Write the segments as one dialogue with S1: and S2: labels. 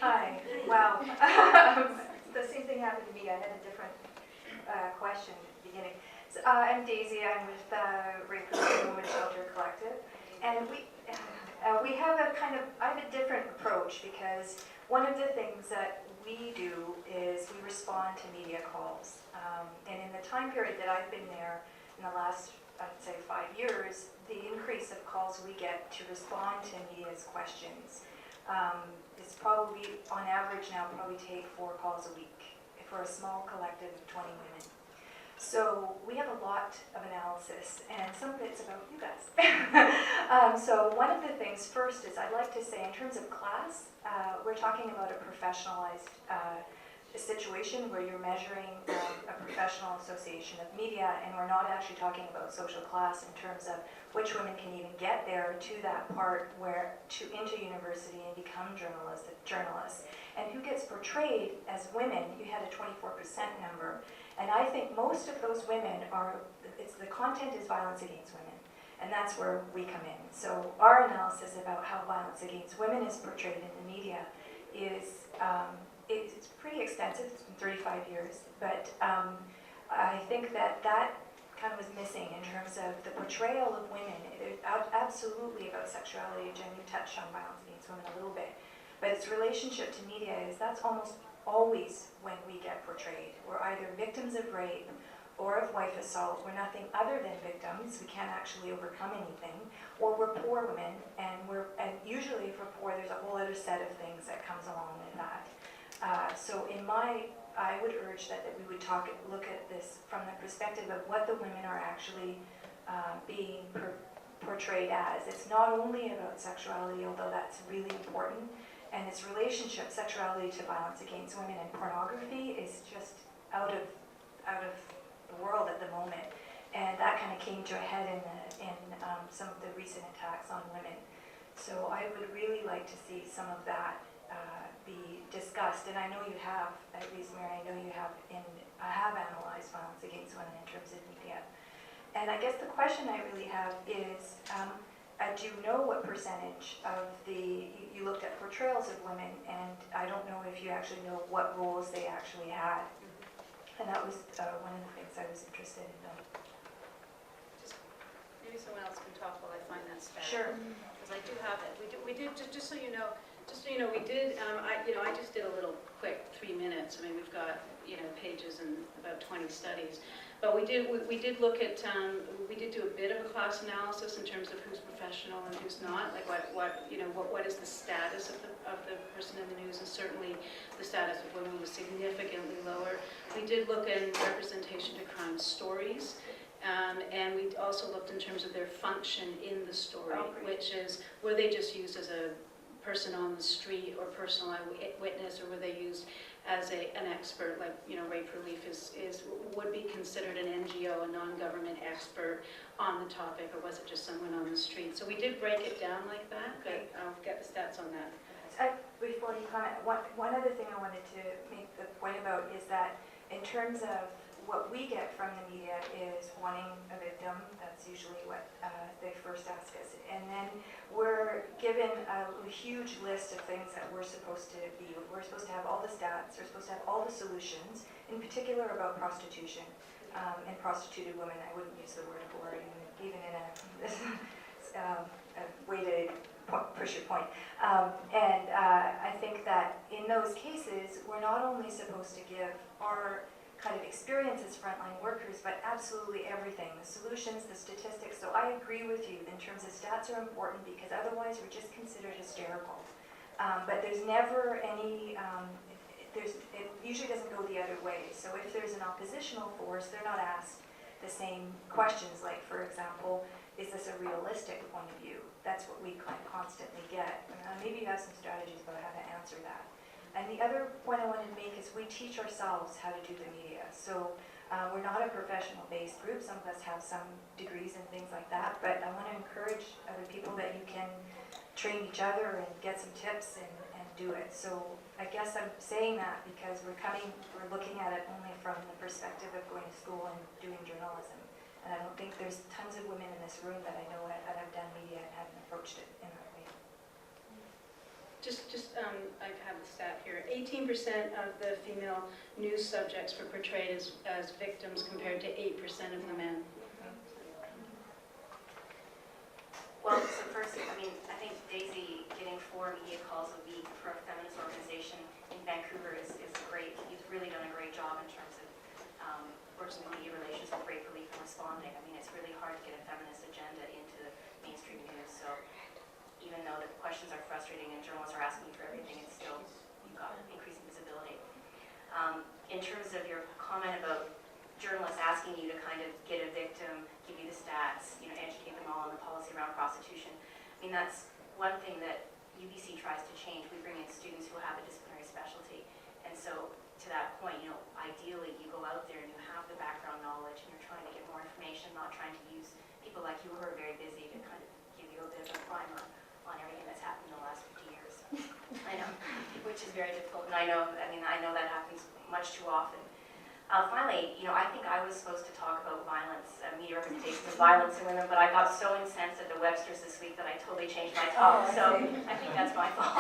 S1: Hi. Wow. The same thing happened to me. I had a different question at the beginning. So, I'm Daisy. I'm with Rape Relief Women's Shelter Collective, and we have I have a different approach, because one of the things that we do is we respond to media calls. And in the time period that I've been there, in the last, I'd say, 5 years, the increase of calls we get to respond to media's questions is probably, on average now, probably take 4 calls a week for a small collective of 20 women. So we have a lot of analysis, and some of it's about you guys. So one of the things first is I'd like to say, in terms of class, we're talking about a professionalized situation where you're measuring a professional association of media, and we're not actually talking about social class in terms of which women can even get there to that part where into university and become journalists, and who gets portrayed as women. You had a 24% number, and I think most of those women the content is violence against women, and that's where we come in. So our analysis about how violence against women is portrayed in the media is it's pretty extensive. It's been 35 years, but I think that kind of was missing in terms of the portrayal of women. It's absolutely about sexuality. Jen, you touched on violence against women a little bit, but its relationship to media is that's almost always when we get portrayed. We're either victims of rape or of wife assault. We're nothing other than victims. We can't actually overcome anything. Or we're poor women, and usually if we're poor, there's a whole other set of things that comes along with that. So I would urge that we would look at this from the perspective of what the women are actually being portrayed as. It's not only about sexuality, although that's really important, and its relationship, sexuality to violence against women, and pornography is just out of the world at the moment, and that kind of came to a head in some of the recent attacks on women. So I would really like to see some of that be discussed, and I know you have, at least Mary, I know you have analyzed violence against women in terms of media. And I guess the question I really have is, do you know what percentage of you looked at portrayals of women, and I don't know if you actually know what roles they actually had. And that was one of the things I was interested in knowing.
S2: Just maybe someone else can talk while I find that stat.
S1: Sure.
S2: Because I do have it. We did just so you know, we did. I just did a little quick 3 minutes. I mean, we've got pages and about 20 studies, but we did look at. We did do a bit of a class analysis in terms of who's professional and who's not. Like what is the status of the person in the news, and certainly the status of women was significantly lower. We did look at representation to crime stories. And we also looked in terms of their function in the story, which is, were they just used as a person on the street or personal eyewitness, or were they used as an expert, like Rape Relief would be considered an NGO, a non-government expert on the topic, or was it just someone on the street? So we did break it down like that, but I'll get the stats on that.
S1: Before you comment, one other thing I wanted to make the point about is that in terms of what we get from the media is wanting a victim. That's usually what they first ask us. And then we're given a huge list of things that we're supposed to be. We're supposed to have all the stats. We're supposed to have all the solutions, in particular about prostitution and prostituted women. I wouldn't use the word whore even in a way to push your point. And I think that in those cases, we're not only supposed to give our kind of experience as frontline workers, but absolutely everything, the solutions, the statistics. So I agree with you in terms of stats are important, because otherwise we're just considered hysterical. But there's never any, it usually doesn't go the other way. So if there's an oppositional force, they're not asked the same questions, like, for example, is this a realistic point of view? That's what we constantly get. Maybe you have some strategies about how to answer that. And the other point I wanted to make is we teach ourselves how to do the media. So we're not a professional-based group. Some of us have some degrees and things like that, but I want to encourage other people that you can train each other and get some tips and do it. So I guess I'm saying that because we're looking at it only from the perspective of going to school and doing journalism. And I don't think there's tons of women in this room that I know that have done media and haven't approached it in that way.
S2: I have the stat here. 18% of the female news subjects were portrayed as victims compared to 8% of the men.
S3: Well, so first, I mean, I think Daisy getting 4 media calls a week for a feminist organization in Vancouver is great. He's really done a great job in terms of working with media relations with Rape Relief and responding. I mean, it's really hard to get a feminist agenda into the mainstream news. So even though the questions are frustrating and journalists are asking you for everything, it's still, you've got increasing visibility. In terms of your comment about journalists asking you to kind of get a victim, give you the stats, you know, educate them all on the policy around prostitution. I mean, that's one thing that UBC tries to change. We bring in students who have a disciplinary specialty. And so to that point, you know, ideally you go out there and you have the background knowledge and you're trying to get more information, not trying to use people like you who are very busy to kind of give you a bit of a primer on everything that's happened in the last 50 years. I know, which is very difficult. And I know that happens much too often. Finally, you know, I think I was supposed to talk about violence, media representations of violence in women, but I got so incensed at the Websters this week that I totally changed my talk. So I think that's my fault.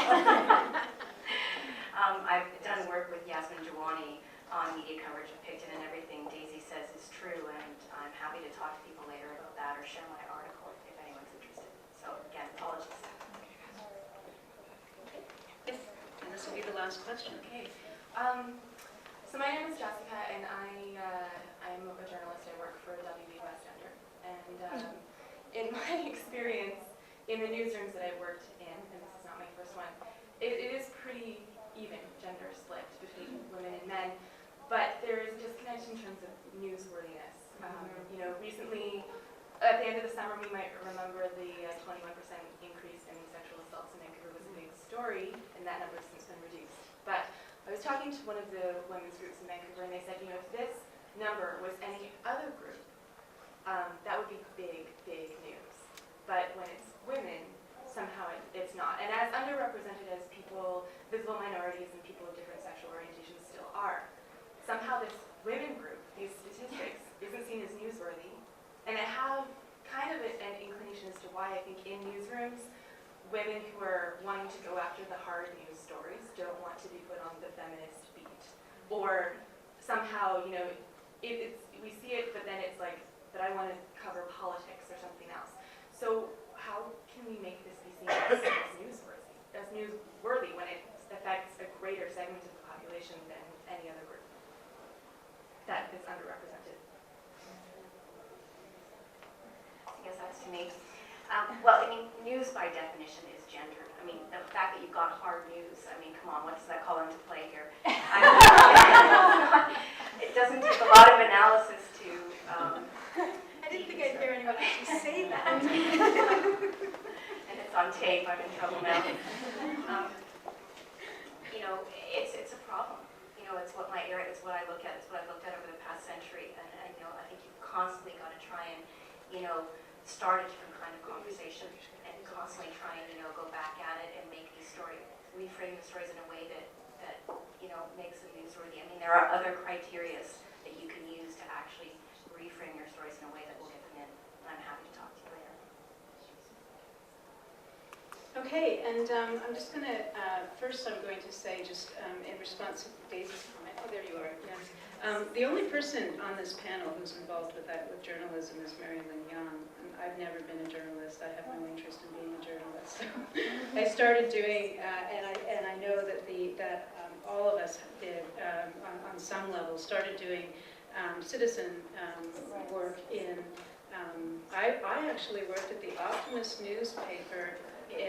S3: I've done work with Yasmin Jawani on media coverage of Picton, and everything Daisy says is true, and I'm happy to talk to people later about that or share my article if anyone's interested. So again, apologies.
S2: Yes, and this will be the last question.
S4: Okay. So my name is Jessica, and I'm a journalist. I work for WB West Ender. And in my experience in the newsrooms that I've worked in, and this is not my first one, it is pretty even gender split between women and men, but there is a disconnect in terms of newsworthiness. You know, recently, at the end of the summer, we might remember the 21% increase in sexual assaults in Vancouver was a big story, and that number has since been reduced. But I was talking to one of the women's groups in Vancouver, and they said, you know, if this number was any other group, that would be big, big news. But when it's women, somehow it's not. And as underrepresented as people, visible minorities and people of different sexual orientations still are, somehow this women group, these statistics, isn't seen as newsworthy. And I have kind of an inclination as to why I think in newsrooms, women who are wanting to go after the hard news stories don't want to be put on the feminist beat. Or somehow, you know, we see it, but then it's like, but I want to cover politics or something else. So how can we make this be seen as newsworthy when it affects a greater segment of the population than any other group that is underrepresented?
S3: I guess that's to me. Well, I mean, news by definition is gendered. I mean, the fact that you've got hard news, I mean, come on, what does that call into play here? It doesn't take a lot of analysis to...
S2: I didn't think I'd hear anyone actually say that.
S3: And it's on tape, I'm in trouble now. You know, it's a problem. You know, it's what I look at, it's what I've looked at over the past century. And you know, I think you've constantly got to try and, you know, start a different kind of conversation and constantly try and, you know, go back at it and make these stories, reframe the stories in a way that you know, makes them newsworthy. I mean, there are other criteria that you can use to actually reframe your stories in a way that will get them in. And I'm happy to talk to you later.
S2: Okay, and I'm just going to, first I'm going to say just in response to Daisy's comment, oh, there you are, yes. The only person on this panel who's involved with journalism is Mary Lynn Young. I've never been a journalist. I have no interest in being a journalist. So I started doing, and I know that all of us did on some level, started doing citizen work in, I actually worked at the Optimist newspaper,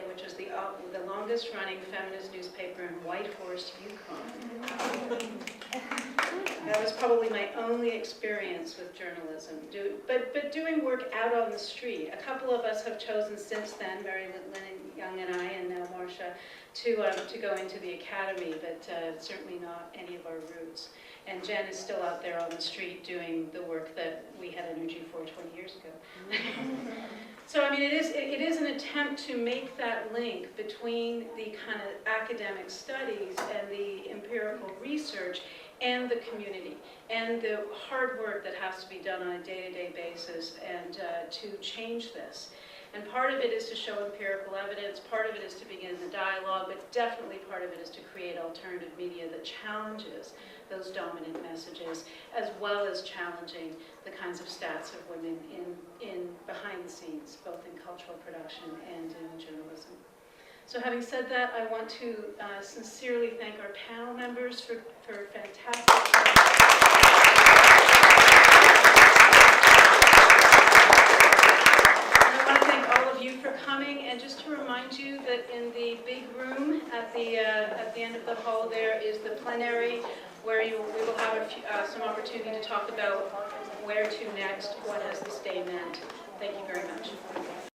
S2: which is the longest running feminist newspaper in Whitehorse, Yukon. That was probably my only experience with journalism, but doing work out on the street. A couple of us have chosen since then, Mary Lynn Young and I, and now Marcia, to go into the academy, but certainly not any of our roots. And Jen is still out there on the street doing the work that we had energy for 20 years ago. So I mean, it is an attempt to make that link between the kind of academic studies and the empirical research and the community and the hard work that has to be done on a day-to-day basis and to change this. And part of it is to show empirical evidence, part of it is to begin the dialogue, but definitely part of it is to create alternative media that challenges those dominant messages, as well as challenging the kinds of stats of women in behind the scenes, both in cultural production and in journalism. So having said that, I want to sincerely thank our panel members for fantastic work. And I want to thank all of you for coming, and just to remind you that in the big room at the end of the hall there is the plenary, where we will have some opportunity to talk about where to next, what has this day meant. Thank you very much.